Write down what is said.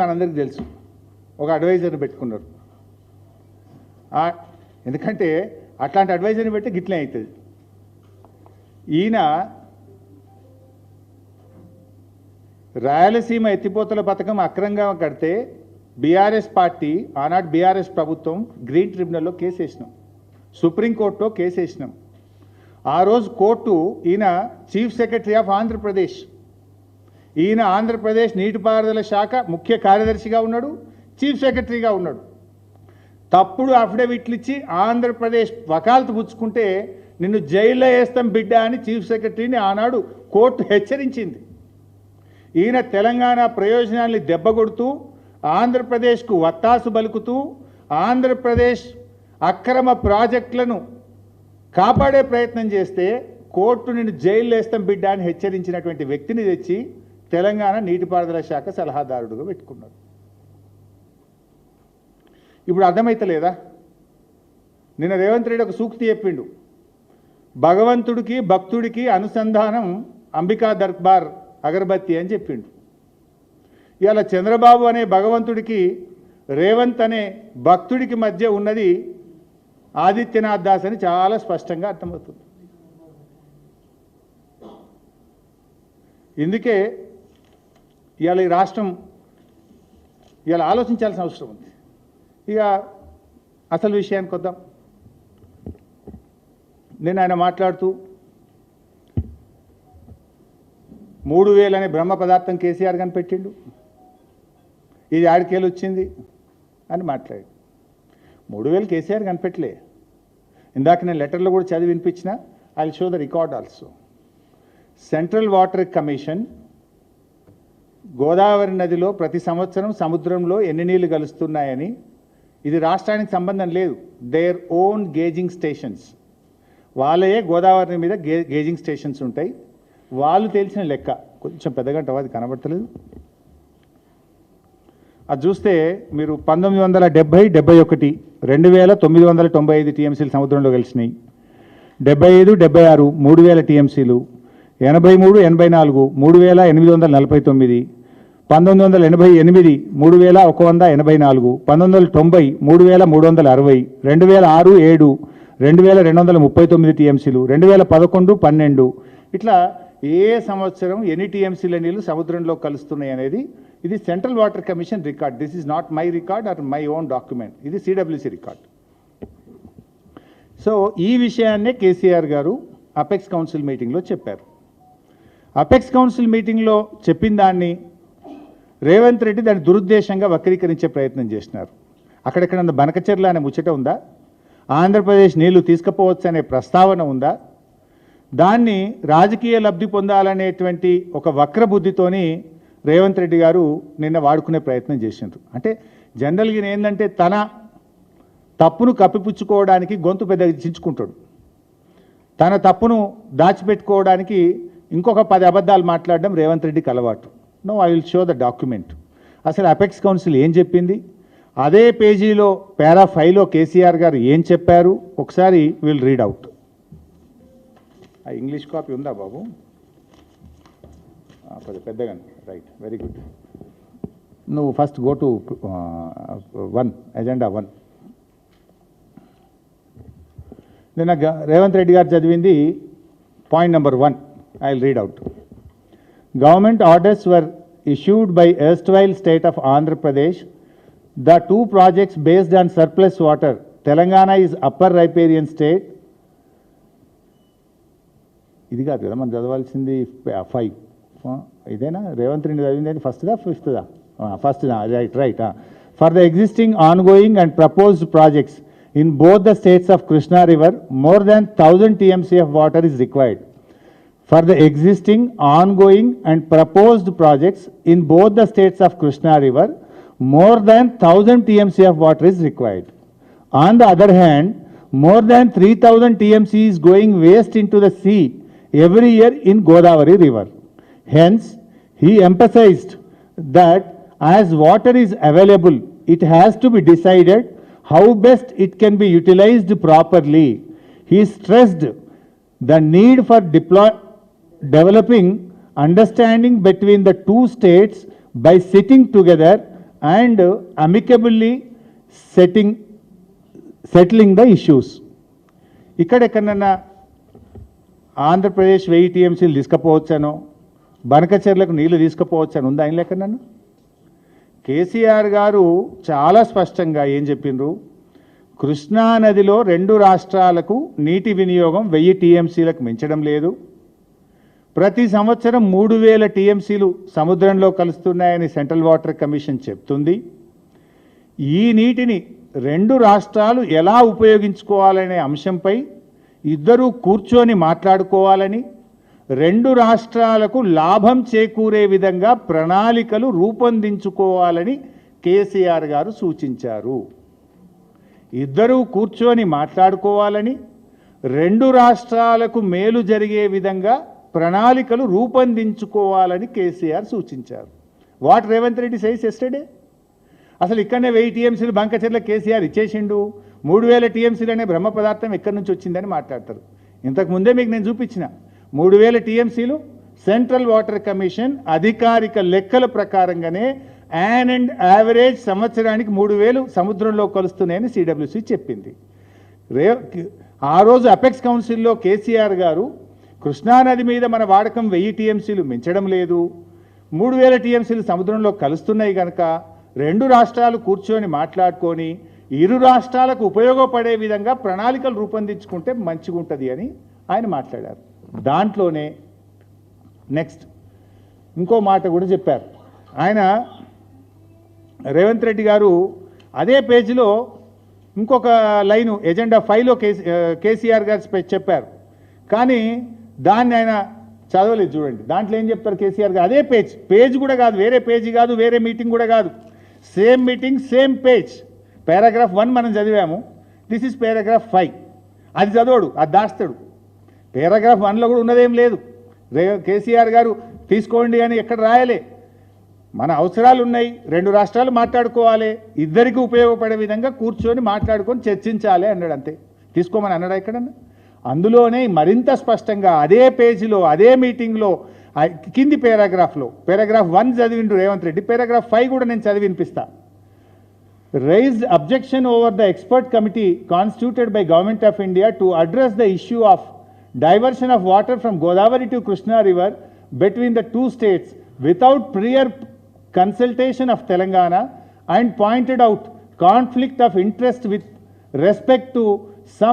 మనందరికీ తెలుసు ఒక అడ్వైజర్ని పెట్టుకున్నారు. ఎందుకంటే అట్లాంటి అడ్వైజర్ని పెట్టి గిట్లే అవుతుంది. ఈయన రాయలసీమ ఎత్తిపోతల పథకం అక్రమంగా కడితే బీఆర్ఎస్ పార్టీ ఆనాడు బీఆర్ఎస్ ప్రభుత్వం గ్రీన్ ట్రిబ్యునల్లో కేసు వేసినాం, సుప్రీంకోర్టులో కేసు వేసినాం. ఆ రోజు కోర్టు ఈయన చీఫ్ సెక్రటరీ ఆఫ్ ఆంధ్రప్రదేశ్, ఈయన ఆంధ్రప్రదేశ్ నీటిపారుదల శాఖ ముఖ్య కార్యదర్శిగా ఉన్నాడు, చీఫ్ సెక్రటరీగా ఉన్నాడు. తప్పుడు అఫిడవిట్లు ఇచ్చి ఆంధ్రప్రదేశ్ వకాలతు పుచ్చుకుంటే నిన్ను జైల్లో వేస్తాం బిడ్డ అని చీఫ్ సెక్రటరీని ఆనాడు కోర్టు హెచ్చరించింది. ఈయన తెలంగాణ ప్రయోజనాల్ని దెబ్బకొడుతూ ఆంధ్రప్రదేశ్కు వత్తాసు బలుకుతూ ఆంధ్రప్రదేశ్ అక్రమ ప్రాజెక్టులను కాపాడే ప్రయత్నం చేస్తే కోర్టు నిన్ను జైల్లో వేస్తాం బిడ్డ అని హెచ్చరించినటువంటి వ్యక్తిని తెచ్చి తెలంగాణ నీటిపారుదల శాఖ సలహాదారుడుగా పెట్టుకున్నారు. ఇప్పుడు అర్థమైతలేదా? నిన్న రేవంత్ రెడ్డి ఒక సూక్తి చెప్పిండు, భగవంతుడికి భక్తుడికి అనుసంధానం అంబికా దర్బార్ అగరబత్తి అని చెప్పిండు. ఇవాళ చంద్రబాబు అనే భగవంతుడికి రేవంత్ అనే భక్తుడికి మధ్య ఉన్నది ఆదిత్యనాథ్ దాస్ అని చాలా స్పష్టంగా అర్థమవుతుంది. ఇందుకే ఇవాళ ఈ రాష్ట్రం ఇవాళ ఆలోచించాల్సిన అవసరం ఉంది. ఇక అసలు విషయానికి వద్దాం. నేను ఆయన మాట్లాడుతూ 3000 అనే బ్రహ్మ పదార్థం కేసీఆర్ కనిపెట్టిండు, ఇది ఆడికేలు వచ్చింది అని మాట్లాడి 3000 కేసీఆర్ కనిపెట్టలే. ఇందాక నేను లెటర్లో కూడా చదివి వినిపించిన, I will show the record also. Central water commission Godavari నదిలో ప్రతి సంవత్సరం సముద్రంలో ఎన్ని నీళ్లు కలుస్తున్నాయని, ఇది రాష్ట్రానికి సంబంధం లేదు, దేర్ ఓన్ గేజింగ్ స్టేషన్స్, వాళ్ళే గోదావరి మీద గేజింగ్ స్టేషన్స్ ఉంటాయి, వాళ్ళు తెలిసిన లెక్క. కొంచెం పెద్దగంట అది కనబడతలేదు, అది చూస్తే మీరు 1970, 71, 2995 టీఎంసీలు సముద్రంలో కలిసినాయి, 75, 76 3000 టీఎంసీలు, 83, 84 3849, 1988 3184, 1990 3360, 2006, 7 2239 టీఎంసీలు, 2011, 12 ఇట్లా ఏ సంవత్సరం ఎన్ని టీఎంసీల నీళ్ళు సముద్రంలో కలుస్తున్నాయి అనేది ఇది central water commission record. This is not my record or my own document, ఇది సిడబ్ల్యూసి రికార్డ్. సో ఈ విషయాన్నే కేసీఆర్ గారు అపెక్స్ కౌన్సిల్ మీటింగ్లో చెప్పారు. అపెక్స్ కౌన్సిల్ మీటింగ్లో చెప్పిన దాన్ని రేవంత్ రెడ్డి దాన్ని దురుద్దేశంగా వక్రీకరించే ప్రయత్నం చేసినారు. అక్కడెక్కడ బనకచెర్ల అనే ముచ్చట ఉందా? ఆంధ్రప్రదేశ్ నీళ్లు తీసుకుపోవచ్చు అనే ప్రస్తావన ఉందా? దాన్ని రాజకీయ లబ్ధి పొందాలనేటువంటి ఒక వక్ర బుద్ధితోని రేవంత్ రెడ్డి గారు నిన్న వాడుకునే ప్రయత్నం చేసిండ్రు. అంటే జనరల్గా ఏంటంటే తన తప్పును కప్పిపుచ్చుకోవడానికి గొంతు పెద్ద చించుకుంటాడు, తన తప్పును దాచిపెట్టుకోవడానికి ఇంకొక 10 అబద్ధాలు మాట్లాడడం రేవంత్ రెడ్డికి అలవాటు. No, I will show the document. అసలు అపెక్స్ కౌన్సిల్ ఏం చెప్పింది, అదే పేజీలో పారా 5లో కేసీఆర్ గారు ఏం చెప్పారు ఒకసారి విల్ రీడ్ అవుట్. ఆ ఇంగ్లీష్ కాపీ ఉందా బాబు? కొద్దిగా పెద్దగా, రైట్, వెరీ గుడ్. నువ్వు ఫస్ట్ గో టు 1, ఎజెండా 1. నిన్న రేవంత్ రెడ్డి గారు చదివింది point number 1. I will read out. Government orders were issued by erstwhile state of Andhra Pradesh. The 2 projects based on surplus water. Telangana is upper riparian state. ఇది కాదు కదా మనం చదవాల్సింది 5. ఇదేనా రేవంత్ రెడ్డి చదివింది? ఫస్ట్దా ఫిఫ్త్దా? ఫస్ట్దా, right. For the existing ongoing and proposed projects in both the states of Krishna River, more than 1000 TMC of water is required. For the existing, ongoing and proposed projects in both the states of Krishna River, more than 1000 TMC of water is required. On the other hand, more than 3000 TMC is going waste into the sea every year in Godavari River. Hence, he emphasized that as water is available, it has to be decided how best it can be utilized properly. He stressed the need for developing understanding between the 2 states by sitting together and amicably settling the issues. ఇక్కడెక్కడన్నా ఆంధ్రప్రదేశ్ 1000 టీఎంసీలు తీసుకుపోవచ్చానో బనకచెర్లకు నీళ్లు తీసుకుపోవచ్చాను ఉందా ఆయన లెక్కనన్ను? కేసీఆర్ గారు చాలా స్పష్టంగా ఏం చెప్పిండ్రు, కృష్ణా నదిలో 2 రాష్ట్రాలకు నీటి వినియోగం 1000 టీఎంసీలకు మించడం లేదు, ప్రతి సంవత్సరం 3000 టీఎంసీలు సముద్రంలో కలుస్తున్నాయని సెంట్రల్ వాటర్ కమిషన్ చెప్తుంది. ఈ నీటిని 2 రాష్ట్రాలు ఎలా ఉపయోగించుకోవాలనే అంశంపై ఇద్దరూ కూర్చొని మాట్లాడుకోవాలని, 2 రాష్ట్రాలకు లాభం చేకూరే విధంగా ప్రణాళికలు రూపొందించుకోవాలని కేసీఆర్ గారు సూచించారు. ఇద్దరూ కూర్చొని మాట్లాడుకోవాలని, 2 రాష్ట్రాలకు మేలు జరిగే విధంగా ప్రణాళికలు రూపొందించుకోవాలని కేసీఆర్ సూచించారు. What Revanth Reddy says yesterday? అసలు ఇక్కడనే 1000 టీఎంసీలు బంకచెర్ల కేసీఆర్ ఇచ్చేసిండు, 3000 టీఎంసీలు అనే బ్రహ్మ పదార్థం ఎక్కడి నుంచి వచ్చిందని మాట్లాడతారు. ఇంతకుముందే మీకు నేను చూపించిన 3000 టీఎంసీలు సెంట్రల్ వాటర్ కమిషన్ అధికారిక లెక్కల ప్రకారంగానే అండ్ యావరేజ్ సంవత్సరానికి 3000 సముద్రంలో కలుస్తున్నాయని సిడబ్ల్యూసి చెప్పింది. ఆ రోజు అపెక్స్ కౌన్సిల్లో కేసీఆర్ గారు కృష్ణానది మీద మన వాడకం 1000 టీఎంసీలు మించడం లేదు, 3000 టీఎంసీలు సముద్రంలో కలుస్తున్నాయి కనుక 2 రాష్ట్రాలు కూర్చొని మాట్లాడుకొని ఇరు రాష్ట్రాలకు ఉపయోగపడే విధంగా ప్రణాళికలు రూపొందించుకుంటే మంచిగా ఉంటుంది అని ఆయన మాట్లాడారు. దాంట్లోనే నెక్స్ట్ ఇంకో మాట కూడా చెప్పారు ఆయన. రేవంత్ రెడ్డి గారు అదే పేజీలో ఇంకొక లైను ఎజెండా 5లో కేసీఆర్ గారు చెప్పారు, కానీ దాన్ని ఆయన చదవలేదు. చూడండి దాంట్లో ఏం చెప్తారు కేసీఆర్ గారు, అదే పేజ్ కూడా కాదు, వేరే పేజీ కాదు, వేరే మీటింగ్ కూడా కాదు, same meeting same page. Paragraph 1 మనం చదివాము, దిస్ ఇస్ పారాగ్రాఫ్ 5. అది చదవడు, అది దాస్తాడు. పారాగ్రాఫ్ 1లో కూడా ఉన్నదేం లేదు. కేసీఆర్ గారు తీసుకోండి అని ఎక్కడ రాయలే. మన అవసరాలు ఉన్నాయి, 2 రాష్ట్రాలు మాట్లాడుకోవాలి, ఇద్దరికి ఉపయోగపడే విధంగా కూర్చొని మాట్లాడుకొని చర్చించాలి అన్నాడు. అంతే, తీసుకోమని అన్నాడా ఎక్కడన్నా? అందులోనే మరింత స్పష్టంగా అదే పేజీలో అదే మీటింగ్లో కింది పారాగ్రాఫ్లో పారాగ్రాఫ్ 1 చదివిండు రేవంత్ రెడ్డి, పారాగ్రాఫ్ 5 కూడా నేను చదివి వినిపిస్తా. Raised objection over the expert committee constituted by Government of India to address the issue of diversion of water from Godavari to Krishna River between the 2 states without prior consultation of Telangana, and pointed out conflict of interest with respect to some